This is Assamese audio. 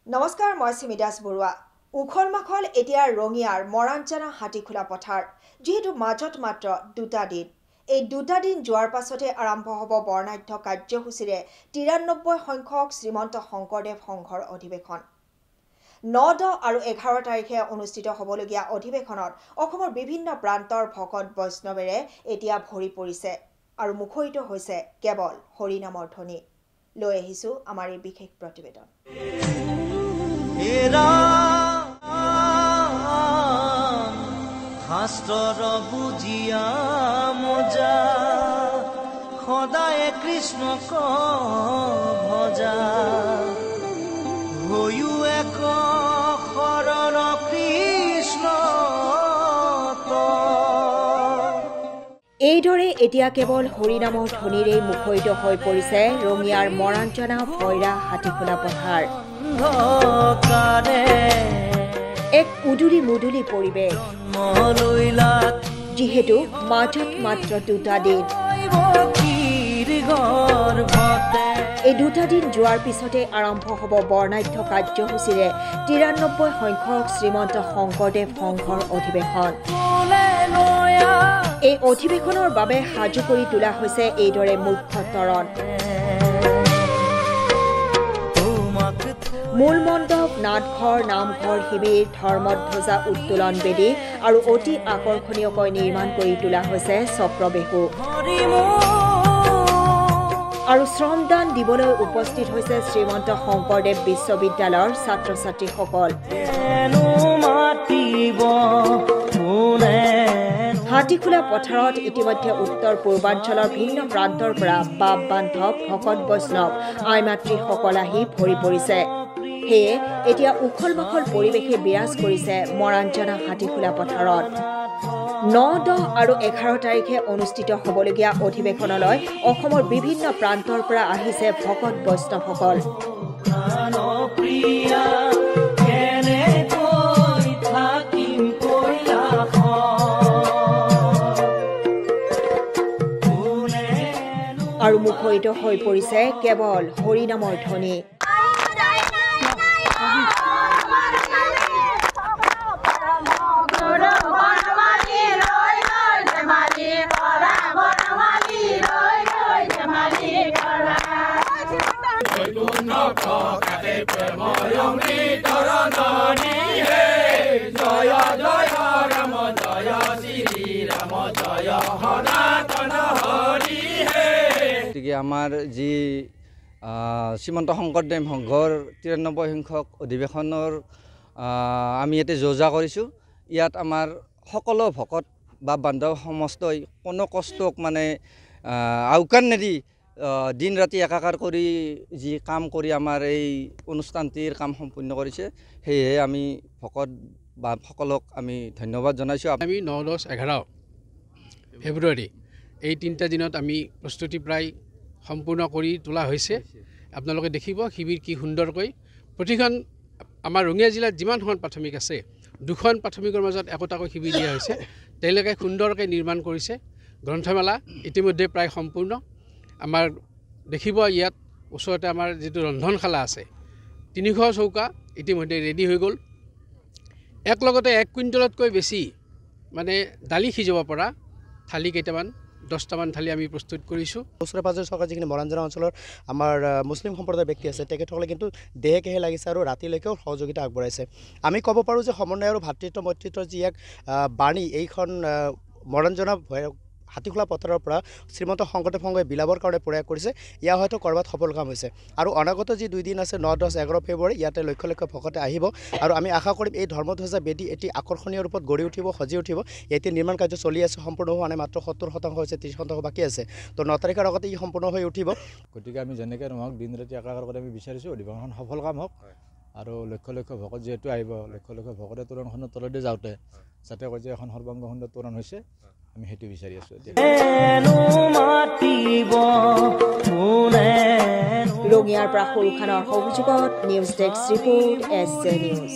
নমস্কাৰ মই সিমিদাস বৰুৱা উখল মাখল এতিয়া ৰঙিয়াৰ মৰাঞ্চনা হাতীখোলা পথাৰ যেহেতু মাজত মাত্ৰ দুটা দিন এই দুটা দিন যোৱাৰ পাছতে আৰম্ভ হ'ব বৰ্ণাঢ্য কাৰ্যসূচীৰে 93 সংখ্যক শ্ৰীমন্ত শংকৰদেৱ সংঘৰ অধিৱেশন 9, 10 আৰু 11 তাৰিখে অনুষ্ঠিত হ'বলগীয়া অধিৱেশনত অসমৰ বিভিন্ন প্ৰান্তৰ ভকত বৈষ্ণৱেৰে এতিয়া ভৰি পৰিছে আৰু মুখৰিত হৈছে কেৱল হৰিনামৰ ধ্বনি লৈ আহিছো আমাৰ এই বিশেষ প্ৰতিবেদন শাস্ত্ৰৰ বুজিয়া মজা সদায় কৃষ্ণক ভজা হৈও এক শৰণ কৃষ্ণ এইদৰে এতিয়া কেৱল হৰিনামৰ ধ্বনিৰে মুখৰিত হৈ পৰিছে ৰঙিয়াৰ মৰাঞ্চনা ভৈৰা হাতীখোলা পথাৰ এক উদুলি মুদুলি পৰিৱেশ যিহেতু মাজত মাত্ৰ দুটা দিন এই দুটা দিন যোৱাৰ পিছতে আৰম্ভ হ'ব বৰ্ণাঢ্য কাৰ্যসূচীৰে 93 সংখ্যক শ্ৰীমন্ত শংকৰদেৱ সংঘৰ অধিৱেশন এই অধিৱেশনৰ বাবে সাজু কৰি তোলা হৈছে এইদৰে মুখ্য তৰণ মূল মণ্ডপ নাটঘৰ নামঘৰ শিবিৰ ধৰ্মধ্বজা উত্তোলন বেদী আৰু অতি আকৰ্ষণীয়কৈ নিৰ্মাণ কৰি তোলা হৈছে চক্ৰবেহু আৰু শ্ৰমদান দিবলৈ উপস্থিত হৈছে শ্ৰীমন্ত শংকৰদেৱ বিশ্ববিদ্যালয়ৰ ছাত্ৰ ছাত্ৰীসকল হাতীখোলা পথাৰত ইতিমধ্যে উত্তৰ পূৰ্বাঞ্চলৰ ভিন্ন প্ৰান্তৰ পৰা বাপ বান্ধৱ ভকত বৈষ্ণৱ আই মাতৃসকল আহি ভৰি পৰিছে সেয়ে এতিয়া উখল মাখল পৰিৱেশে বিৰাজ কৰিছে মৰাঞ্চনা হাতীখোলা পথাৰত 9, 10 আৰু 11 তাৰিখে অনুষ্ঠিত হ'বলগীয়া অধিৱেশনলৈ অসমৰ বিভিন্ন প্ৰান্তৰ পৰা আহিছে ভকত বৈষ্ণৱসকল আৰু মুখৰিত হৈ পৰিছে কেৱল হৰিনামৰ ধ্বনি আমাৰ যি শ্ৰীমন্ত শংকৰদেৱ সংঘৰ 93 সংখ্যক অধিৱেশনৰ আমি ইয়াতে যোজা কৰিছোঁ ইয়াত আমাৰ সকলো ভকত বা বান্ধৱ সমস্তই কোনো কষ্টক মানে আওকাণ নেদি দিন ৰাতি একাকাৰ কৰি যি কাম কৰি আমাৰ এই অনুষ্ঠানটিৰ কাম সম্পূৰ্ণ কৰিছে সেয়ে আমি ভকত বা সকলক আমি ধন্যবাদ জনাইছোঁ আমি 9, 10, 11 ফেব্ৰুৱাৰী এই তিনিটা দিনত আমি প্ৰস্তুতি প্ৰায় সম্পূৰ্ণ কৰি তোলা হৈছে আপোনালোকে দেখিব শিবিৰ কি সুন্দৰকৈ প্ৰতিখন আমাৰ ৰঙিয়া জিলাত যিমানখন প্ৰাথমিক আছে দুখন প্ৰাথমিকৰ মাজত একোটাকৈ শিবিৰ দিয়া হৈছে তেওঁলোকে সুন্দৰকৈ নিৰ্মাণ কৰিছে গ্ৰন্থমেলা ইতিমধ্যে প্ৰায় সম্পূৰ্ণ আমাৰ দেখিব ইয়াত ওচৰতে আমাৰ যিটো ৰন্ধনশালা আছে 300 চৌকা ইতিমধ্যে ৰেডি হৈ গ'ল একলগতে 1 কুইণ্টলতকৈ বেছি মানে দালি সিজাব পৰা থালি কেইটামান 10টামান থালি আমি প্ৰস্তুত কৰিছোঁ ওচৰে পাজৰে চৰকাৰ যিখিনি মৰাঞ্চনা অঞ্চলৰ আমাৰ মুছলিম সম্প্ৰদায়ৰ ব্যক্তি আছে তেখেতসকলে কিন্তু দেহে কেহে লাগিছে আৰু ৰাতিলৈকেও সহযোগিতা আগবঢ়াইছে আমি ক'ব পাৰোঁ যে সমন্বয় আৰু ভাতৃত্ব মৈত্ৰীত্বৰ যি এক বাণী এইখন মৰাঞ্চনা হাতীখোলা পথাৰৰ পৰা শ্ৰীমন্ত শংকৰদেৱ সংঘই বিলাবৰ কাৰণে প্ৰয়াস কৰিছে ইয়া হয়তো ক'ৰবাত সফল কাম হৈছে আৰু অনাগত যি 2 দিন আছে 9, 10, 11 ফেব্ৰুৱাৰী ইয়াতে লক্ষ লক্ষ ভকতে আহিব আৰু আমি আশা কৰিম এই ধৰ্মধ্বজা বেদী এটি আকৰ্ষণীয় ৰূপত গঢ়ি উঠিব সজি উঠিব এতিয়া নিৰ্মাণ কাৰ্য চলি আছে সম্পূৰ্ণ হোৱা নাই মাত্ৰ 70% হৈছে 30% বাকী আছে তো 9 তাৰিখৰ আগতে ই সম্পূৰ্ণ হৈ উঠিব গতিকে আমি যেনেকৈ নহওক দিন ৰাতি একাকাৰ কৰি আমি বিচাৰিছোঁ অধিৱেশনখন সফল কাম হওক আৰু লক্ষ লক্ষ ভকত যিহেতু আহিব লক্ষ লক্ষ ভকতে তোৰণখনৰ তলতে যাওঁতে যাতে কয় যে এখন সৰ্বাংগ সুন্দৰ তোৰণ হৈছে আমি সেইটো বিচাৰি আছোঁ ৰঙিয়াৰ পৰা সৰুখানৰ অভিযোগত news desk report SJ news